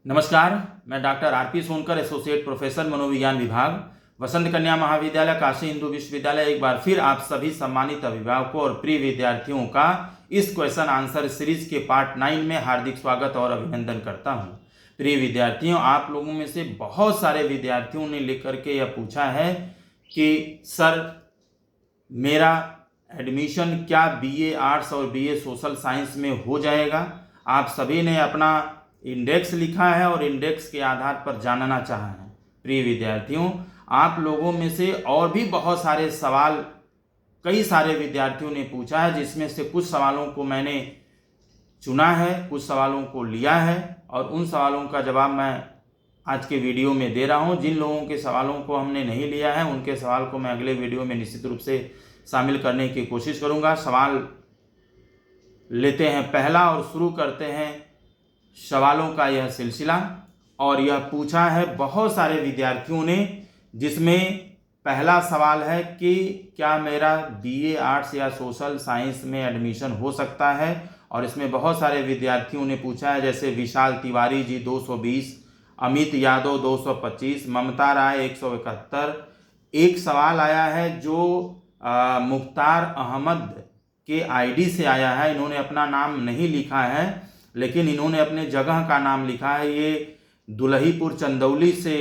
नमस्कार, मैं doctor RP Sonkar, associate professor मनोविज्ञान विभाग, वसंत कन्या महाविद्यालय काशी हिंदू विश्वविद्यालय। एक बार फिर आप सभी सम्मानित अभिभावकों और प्रिय विद्यार्थियों का इस क्वेश्चन आंसर सीरीज के पार्ट 9 में हार्दिक स्वागत और अभिनंदन करता हूं। प्रिय विद्यार्थियों, आप लोगों में से बहुत सारे विद्यार्थियों ने लिख करके यह पूछा है कि सर मेरा एडमिशन क्या बीए आर्ट्स और बीए सोशल साइंस में हो जाएगा। आप सभी ने अपना इंडेक्स लिखा है और इंडेक्स के आधार पर जानना चाहा है। प्रिय विद्यार्थियों, आप लोगों में से और भी बहुत सारे सवाल कई सारे विद्यार्थियों ने पूछा है, जिसमें से कुछ सवालों को मैंने चुना है, कुछ सवालों को लिया है और उन सवालों का जवाब मैं आज के वीडियो में दे रहा हूं। जिन लोगों के सवालों को हमने नहीं लिया है उनके सवाल को मैं अगले वीडियो में निश्चित रूप से शामिल करने की कोशिश करूंगा। सवाल लेते हैं पहला और शुरू करते हैं सवालों का यह सिलसिला। और यह पूछा है बहुत सारे विद्यार्थियों ने, जिसमें पहला सवाल है कि क्या मेरा बीए आर्ट्स या सोशल साइंस में एडमिशन हो सकता है। और इसमें बहुत सारे विद्यार्थियों ने पूछा है, जैसे विशाल तिवारी जी 220, अमित यादव 225, ममता राय 171। एक सवाल आया है जो मुख्तार अहमद के आईडी से आया है। इन्होंने अपना नाम नहीं लिखा है, लेकिन इन्होंने अपने जगह का नाम लिखा है। ये दुल्हीपुर चंदौली से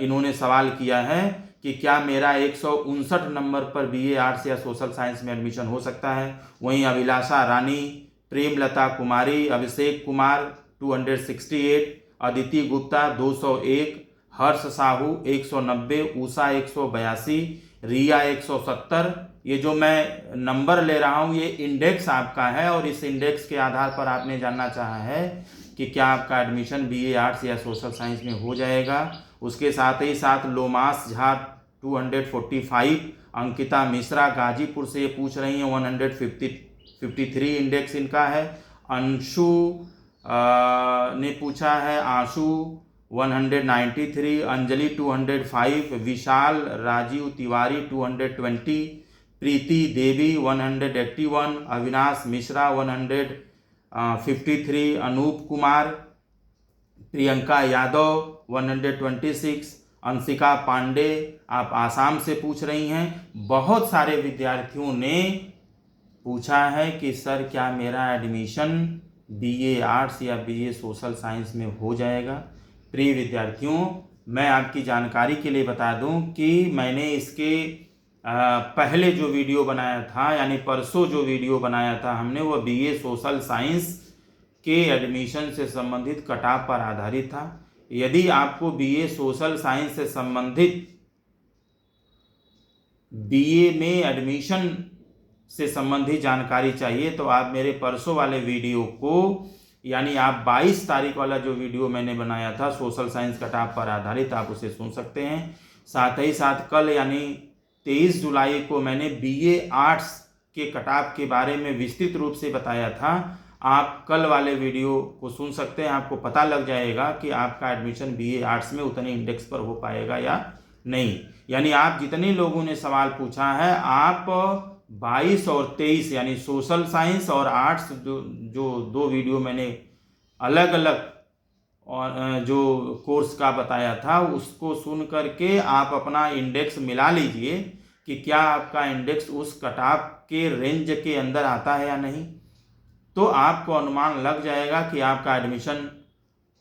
इन्होंने सवाल किया है कि क्या मेरा 159 नंबर पर बीए आर्ट्स या सोशल साइंस में एडमिशन हो सकता है। वहीं अभिलाषा रानी, प्रेमलता कुमारी, अभिषेक कुमार 268, अदिति गुप्ता 201, हर्ष साहू 190, उषा 182, रिया 170। ये जो मैं नंबर ले रहा हूँ ये इंडेक्स आपका है और इस इंडेक्स के आधार पर आपने जानना चाहा है कि क्या आपका एडमिशन बीए आर्ट्स या सोशल साइंस में हो जाएगा। उसके साथ ही साथ लोमास झा 245, अंकिता मिश्रा गाजीपुर से ये पूछ रही हैं 153 इंडेक्स इनका है। अंशु ने पूछा है, आशु 193, अंजलि 205, विशाल राजीव तिवारी 220, प्रीति देवी 181, अविनाश मिश्रा 153, अनूप कुमार, प्रियंका यादव 126, अंशिका पांडे आप आसाम से पूछ रही हैं। बहुत सारे विद्यार्थियों ने पूछा है कि सर क्या मेरा एडमिशन बीए आर्ट्स या बीए सोशल साइंस में हो जाएगा। प्रिय विद्यार्थियों, मैं आपकी जानकारी के लिए बता दूं कि मैंने इसके पहले जो वीडियो बनाया था, यानी परसों जो वीडियो बनाया था हमने, वो बीए सोशल साइंस के एडमिशन से संबंधित कट-ऑफ पर आधारित था। यदि आपको बीए सोशल साइंस से संबंधित बीए में एडमिशन से संबंधित जानकारी चाहिए तो आप मेरे परसों वाले वीडियो को, यानी आप 22 तारीख वाला जो वीडियो मैंने बनाया था सोशल साइंस कट-ऑफ पर आधारित, आप उसे सुन सकते हैं। साथ ही साथ कल यानी 23 जुलाई को मैंने बीए आर्ट्स के कट-ऑफ के बारे में विस्तृत रूप से बताया था। आप कल वाले वीडियो को सुन सकते हैं, आपको पता लग जाएगा कि आपका एडमिशन बीए आर्ट्स में उतने इंडेक्स पर हो पाएगा या नहीं। यानी आप जितने लोगों ने सवाल पूछा है, आप 22 और 23 यानी सोशल साइंस और आर्ट्स जो दो वीडियो मैंने अलग अलग और जो कोर्स का बताया था उसको सुन करके आप अपना इंडेक्स मिला लीजिए कि क्या आपका इंडेक्स उस कट-ऑफ के रेंज के अंदर आता है या नहीं। तो आपको अनुमान लग जाएगा कि आपका एडमिशन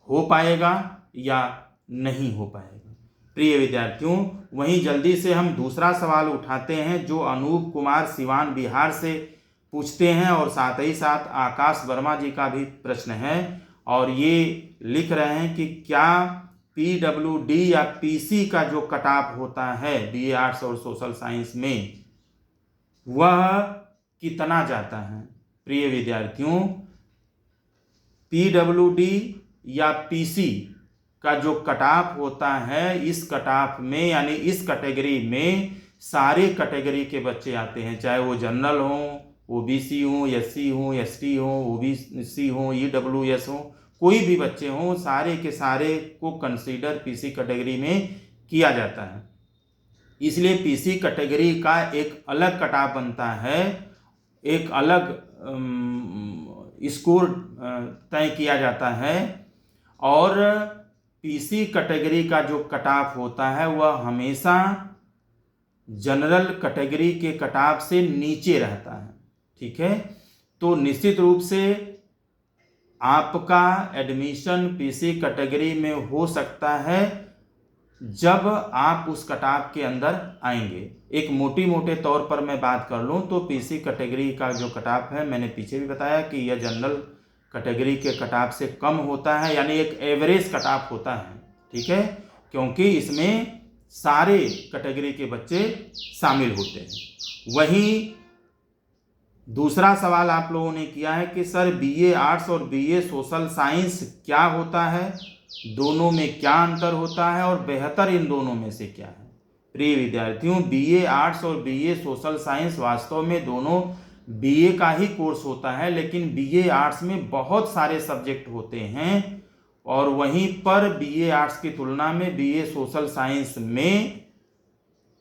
हो पाएगा या नहीं हो पाएगा। प्रिय विद्यार्थियों, वहीं जल्दी से हम दूसरा सवाल उठाते हैं जो अनूप कुमार सिवान बिहार से पूछते हैं और साथ ही साथ आकाश वर्मा जी का भी प्रश्न है। और ये लिख रहे हैं कि क्या पीडब्ल्यूडी या पीसी का जो कट-ऑफ होता है बीए आर्ट्स और सोशल साइंस में, वह कितना जाता है। प्रिय विद्यार्थियों, पीडब्ल्यूडी या पीसी का जो कट-ऑफ होता है, इस कट-ऑफ में यानी इस कैटेगरी में सारे कैटेगरी के बच्चे आते हैं, चाहे वो जनरल हों, ओबीसी हों, एससी हों, एसटी हों, ओबीसी हों, ईडब्ल्यूएस हों, कोई भी बच्चे हों, सारे के सारे को कंसीडर पीसी कैटेगरी में किया जाता है। इसलिए पीसी कैटेगरी का एक अलग कट-ऑफ बनता है, एक अलग स्कोर तय किया जाता है और पीसी कैटेगरी का जो कट ऑफ होता है वह हमेशा जनरल कैटेगरी के कट ऑफ से नीचे रहता है। ठीक है, तो निश्चित रूप से आपका एडमिशन पीसी कैटेगरी में हो सकता है जब आप उस कट ऑफ के अंदर आएंगे। एक मोटे तौर पर मैं बात कर लूँ तो पीसी कैटेगरी का जो कट ऑफ है, मैंने पीछे भी बताया कि यह जनरल कैटेगरी के कट ऑफ से कम होता है, यानी एक एवरेज कट ऑफ होता है। ठीक है, क्योंकि इसमें सारे कैटेगरी के बच्चे शामिल होते हैं। वहीं दूसरा सवाल आप लोगों ने किया है कि सर बीए आर्ट्स और बीए सोशल साइंस क्या होता है, दोनों में क्या अंतर होता है और बेहतर इन दोनों में से क्या है। प्रिय विद्यार्थियों, बीए आर्ट्स और बीए सोशल साइंस वास्तव में दोनों बीए का ही कोर्स होता है, लेकिन बीए आर्ट्स में बहुत सारे सब्जेक्ट होते हैं और वहीं पर बीए आर्ट्स की तुलना में बीए सोशल साइंस में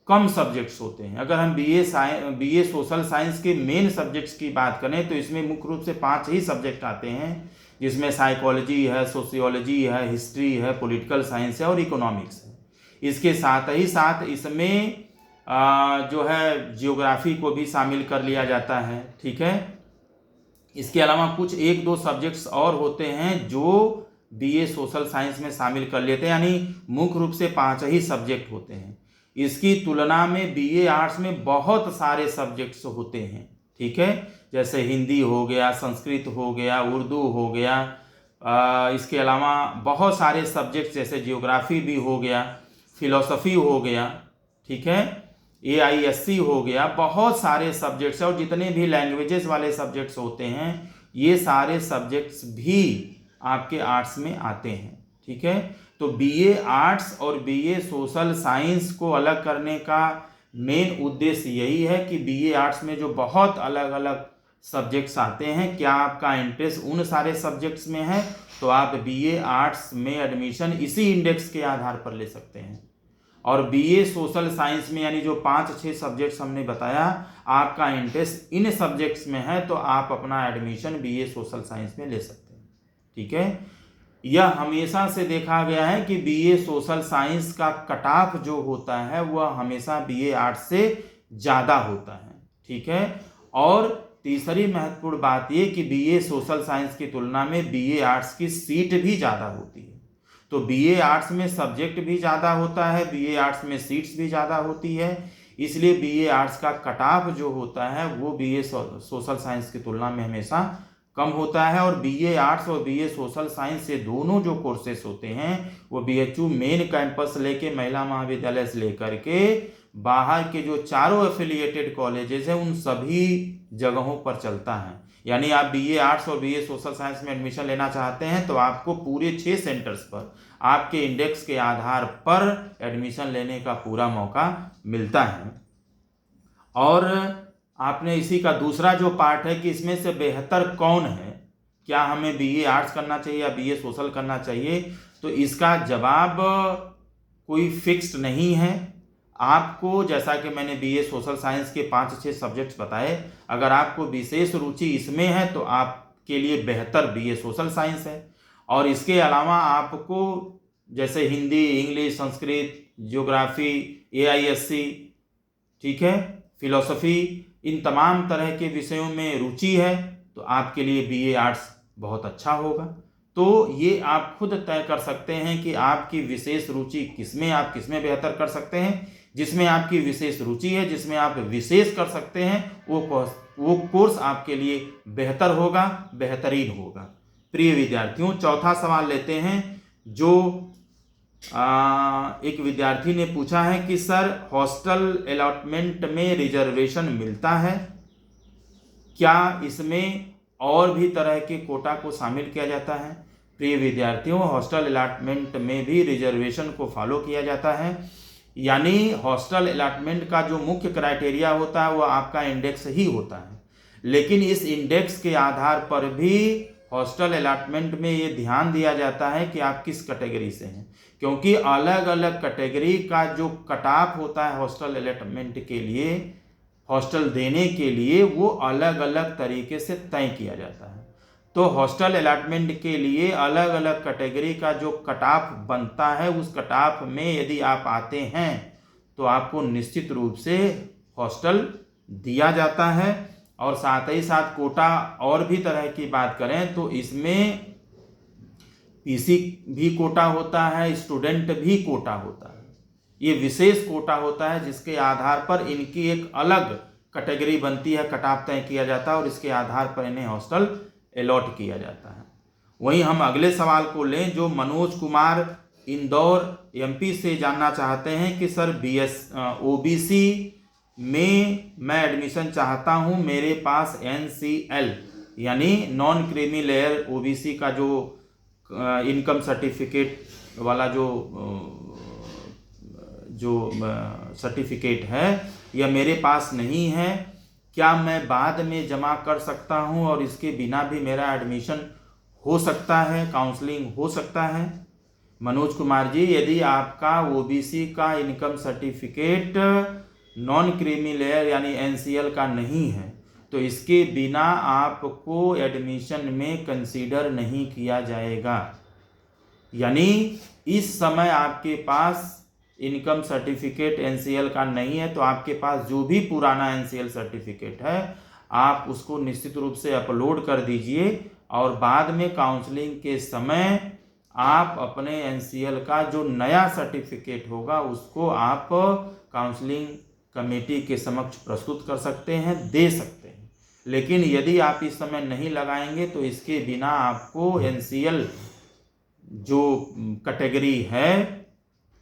कम सब्जेक्ट्स होते हैं। अगर हम बीए सोशल साइंस के मेन सब्जेक्ट्स की बात करें तो इसमें मुख्य रूप से 5 ही सब्जेक्ट आते हैं, जिसमें साइकोलॉजी है, सोशियोलॉजी है, हिस्ट्री है, पॉलिटिकल साइंस है और इकोनॉमिक्स है। इसके साथ ही साथ इसमें जो है जियोग्राफी को भी शामिल कर लिया जाता है। ठीक है, इसके अलावा कुछ 1-2 सब्जेक्ट्स और होते हैं जो बीए सोशल साइंस में शामिल कर लेते हैं, यानी मुख्य रूप से 5 ही सब्जेक्ट होते हैं। इसकी तुलना में बीए आर्ट्स में बहुत सारे सब्जेक्ट्स होते हैं। ठीक है, जैसे हिंदी हो गया, संस्कृत हो गया, उर्दू हो गया, इसके अलावा बहुत सारे सब्जेक्ट्स जैसे जियोग्राफी भी हो गया, फिलॉसफी हो गया, ठीक है, AISC हो गया, बहुत सारे सब्जेक्ट्स और जितने भी लैंग्वेजेस वाले सब्जेक्ट्स होते हैं ये सारे सब्जेक्ट्स भी आपके आर्ट्स में आते हैं। ठीक है, तो बीए आर्ट्स और बीए सोशल साइंस को अलग करने का मेन उद्देश्य यही है कि बीए आर्ट्स में जो बहुत अलग अलग सब्जेक्ट्स आते हैं, क्या आपका इंटरेस्ट उन सारे सब्जेक्ट्स में है तो आप बीए आर्ट्स में एडमिशन इसी इंडेक्स के आधार पर ले सकते हैं। और बीए सोशल साइंस में यानी जो 5-6 सब्जेक्ट्स हमने बताया, आपका इंटरेस्ट इन सब्जेक्ट्स में है तो आप अपना एडमिशन बीए सोशल साइंस में ले सकते हैं। ठीक है, यह हमेशा से देखा गया है कि बीए सोशल साइंस का कट ऑफ जो होता है वह हमेशा बीए आर्ट्स से ज़्यादा होता है। ठीक है, और तीसरी महत्वपूर्ण बात यह कि बीए सोशल साइंस की तुलना में बीए आर्ट्स की सीट भी ज़्यादा होती है। तो बीए आर्ट्स में सब्जेक्ट भी ज़्यादा होता है, बीए आर्ट्स में सीट्स भी ज़्यादा होती है, इसलिए बीए आर्ट्स का कट ऑफ जो होता है वो बीए सोशल साइंस की तुलना में हमेशा कम होता है। और बीए आर्ट्स और बीए सोशल साइंस से दोनों जो कोर्सेस होते हैं वो BHU मेन कैंपस लेके महिला महाविद्यालय से लेकर के बाहर के जो चारों एफिलिएटेड कॉलेजेस हैं उन सभी जगहों पर चलता है। यानी आप बीए आर्ट्स और बीए सोशल साइंस में एडमिशन लेना चाहते हैं तो आपको पूरे 6 सेंटर्स पर आपके इंडेक्स के आधार पर एडमिशन लेने का पूरा मौका मिलता है। और आपने इसी का दूसरा जो पार्ट है कि इसमें से बेहतर कौन है, क्या हमें बीए आर्ट्स करना चाहिए या बीए सोशल करना चाहिए, तो इसका जवाब कोई फिक्स्ड नहीं है। आपको जैसा कि मैंने बीए सोशल साइंस के 5-6 सब्जेक्ट्स बताए, अगर आपको विशेष रुचि इसमें है तो आपके लिए बेहतर बीए सोशल साइंस है। और इसके अलावा आपको जैसे Hindi, English, Sanskrit, geography, AISC, ठीक है, फिलॉसफी, इन तमाम तरह के विषयों में रुचि है तो आपके लिए बीए आर्ट्स बहुत अच्छा होगा। तो ये आप खुद तय कर सकते हैं कि आपकी विशेष रुचि किसमें, आप किसमें बेहतर कर सकते हैं। जिसमें आपकी विशेष रुचि है, जिसमें आप विशेष कर सकते हैं, वो कोर्स आपके लिए बेहतर होगा, बेहतरीन होगा। प्रिय विद्यार्थियों, चौथा सवाल लेते हैं जो एक विद्यार्थी ने पूछा है कि सर हॉस्टल अलॉटमेंट में रिजर्वेशन मिलता है, क्या इसमें और भी तरह के कोटा को शामिल किया जाता है। प्रिय विद्यार्थियों, हॉस्टल अलॉटमेंट में भी रिजर्वेशन को फॉलो किया जाता है। यानी हॉस्टल अलॉटमेंट का जो मुख्य क्राइटेरिया होता है वो आपका इंडेक्स ही होता है, लेकिन इस इंडेक्स के आधार पर भी हॉस्टल अलॉटमेंट में ये ध्यान दिया जाता है कि आप किस कैटेगरी से हैं, क्योंकि अलग अलग कैटेगरी का जो कट ऑफ होता है हॉस्टल अलॉटमेंट के लिए, हॉस्टल देने के लिए, वो अलग अलग तरीके से तय किया जाता है। तो हॉस्टल अलॉटमेंट के लिए अलग अलग कैटेगरी का जो कट ऑफ बनता है, उस कट ऑफ में यदि आप आते हैं तो आपको निश्चित रूप से हॉस्टल दिया जाता है। और साथ ही साथ कोटा और भी तरह की बात करें तो इसमें पीसी भी कोटा होता है, स्टूडेंट भी कोटा होता है। ये विशेष कोटा होता है जिसके आधार पर इनकी एक अलग कैटेगरी बनती है, कट ऑफ तय किया जाता है और इसके आधार पर इन्हें हॉस्टल अलॉट किया जाता है। वहीं हम अगले सवाल को लें जो मनोज कुमार इंदौर एमपी से जानना चाहते हैं कि सर ओबीसी में मैं एडमिशन चाहता हूं, मेरे पास एनसीएल यानी नॉन क्रीमी लेयर ओबीसी का जो इनकम सर्टिफिकेट वाला जो सर्टिफिकेट है यह मेरे पास नहीं है, क्या मैं बाद में जमा कर सकता हूं और इसके बिना भी मेरा एडमिशन हो सकता है, काउंसलिंग हो सकता है? मनोज कुमार जी, यदि आपका ओबीसी का income certificate non creamy layer यानी एनसीएल का नहीं है तो इसके बिना आपको एडमिशन में कंसीडर नहीं किया जाएगा। यानी इस समय आपके पास इनकम सर्टिफिकेट एनसीएल का नहीं है तो आपके पास जो भी पुराना एनसीएल सर्टिफिकेट है आप उसको निश्चित रूप से अपलोड कर दीजिए और बाद में काउंसलिंग के समय आप अपने एनसीएल का जो नया सर्टिफिकेट होगा उसको आप काउंसलिंग कमेटी के समक्ष प्रस्तुत कर सकते हैं, दे सकते हैं। लेकिन यदि आप इस समय नहीं लगाएंगे तो इसके बिना आपको एनसीएल जो कैटेगरी है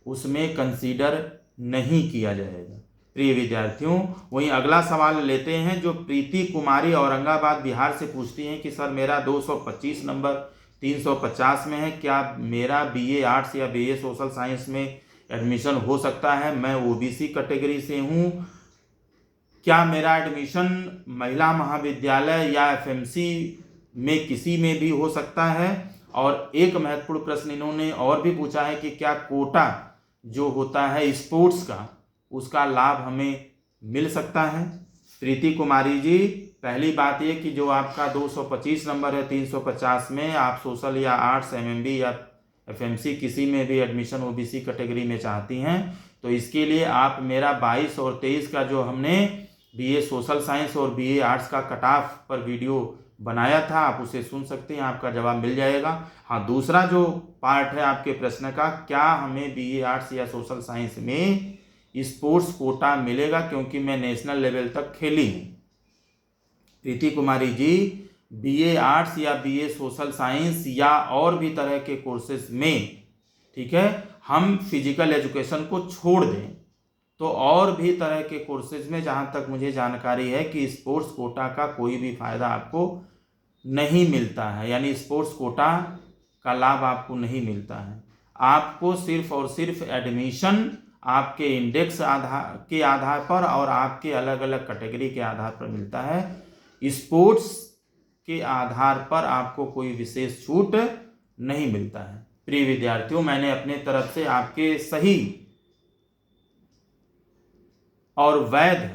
उसमें कंसीडर नहीं किया जाएगा। प्रिय विद्यार्थियों, वहीं अगला सवाल लेते हैं जो प्रीति कुमारी औरंगाबाद बिहार से पूछती हैं कि सर मेरा 225 नंबर 350 में है, क्या मेरा बीए आर्ट्स या बीए सोशल साइंस में एडमिशन हो सकता है? मैं ओबीसी कैटेगरी से हूँ, क्या मेरा एडमिशन महिला महाविद्यालय या एफएमसी में किसी में भी हो सकता है? और एक महत्वपूर्ण प्रश्न इन्होंने और भी पूछा है कि क्या कोटा जो होता है स्पोर्ट्स का उसका लाभ हमें मिल सकता है? प्रीति कुमारी जी, पहली बात ये कि जो आपका 225 नंबर है 350 में आप सोशल या आर्ट्स एमएमबी या एफएमसी किसी में भी एडमिशन ओबीसी कैटेगरी में चाहती हैं तो इसके लिए आप मेरा 22 और 23 का जो हमने बीए सोशल साइंस और बीए आर्ट्स का कट ऑफ पर वीडियो बनाया था आप उसे सुन सकते हैं, आपका जवाब मिल जाएगा। हाँ, दूसरा जो पार्ट है आपके प्रश्न का, क्या हमें बीए आर्ट्स या सोशल साइंस में स्पोर्ट्स कोटा मिलेगा क्योंकि मैं नेशनल लेवल तक खेली हूँ? प्रीति कुमारी जी, बीए आर्ट्स या बीए सोशल साइंस या और भी तरह के कोर्सेज में, ठीक है, हम फिजिकल एजुकेशन को छोड़ दें तो और भी तरह के कोर्सेज में जहाँ तक मुझे जानकारी है कि स्पोर्ट्स कोटा का कोई भी फ़ायदा आपको नहीं मिलता है, यानी स्पोर्ट्स कोटा का लाभ आपको नहीं मिलता है। आपको सिर्फ और सिर्फ एडमिशन आपके इंडेक्स के आधार पर और आपके अलग अलग कैटेगरी के आधार पर मिलता है। स्पोर्ट्स के आधार पर आपको कोई विशेष छूट नहीं मिलता है। प्रिय विद्यार्थियों, मैंने अपने तरफ से आपके सही और वैध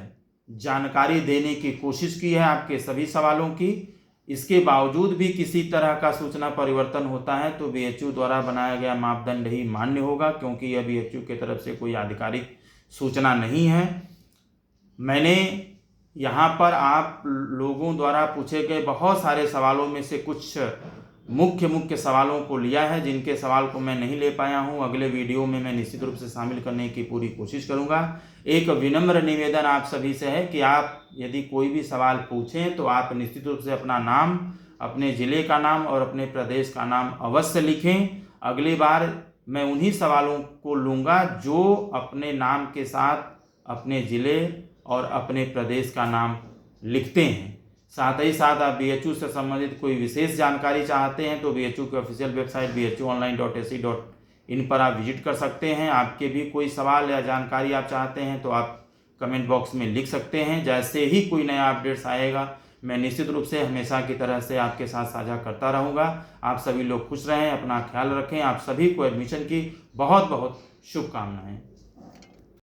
जानकारी देने की कोशिश की है आपके सभी सवालों की। इसके बावजूद भी किसी तरह का सूचना परिवर्तन होता है तो बीएचयू द्वारा बनाया गया मापदंड ही मान्य होगा, क्योंकि यह बीएचयू की तरफ से कोई आधिकारिक सूचना नहीं है। मैंने यहाँ पर आप लोगों द्वारा पूछे गए बहुत सारे सवालों में से कुछ मुख्य सवालों को लिया है, जिनके सवाल को मैं नहीं ले पाया हूँ। अगले वीडियो में मैं निश्चित रूप से शामिल करने की पूरी कोशिश करूँगा। एक विनम्र निवेदन आप सभी से है कि आप यदि कोई भी सवाल पूछें तो आप निश्चित रूप से अपना नाम, अपने ज़िले का नाम और अपने प्रदेश का नाम अवश्य लिखें। अगली बार मैं उन्हीं सवालों को लूँगा जो अपने नाम के साथ अपने ज़िले और अपने प्रदेश का नाम लिखते हैं। साथ ही साथ आप बीएचयू से संबंधित कोई विशेष जानकारी चाहते हैं तो बीएचयू की ऑफिशियल वेबसाइट bhuonline.ac.in पर आप विजिट कर सकते हैं। आपके भी कोई सवाल या जानकारी आप चाहते हैं तो आप कमेंट बॉक्स में लिख सकते हैं। जैसे ही कोई नया अपडेट्स आएगा मैं निश्चित रूप से हमेशा की तरह से आपके साथ साझा करता रहूँगा। आप सभी लोग खुश रहें, अपना ख्याल रखें। आप सभी को एडमिशन की बहुत बहुत शुभकामनाएँ।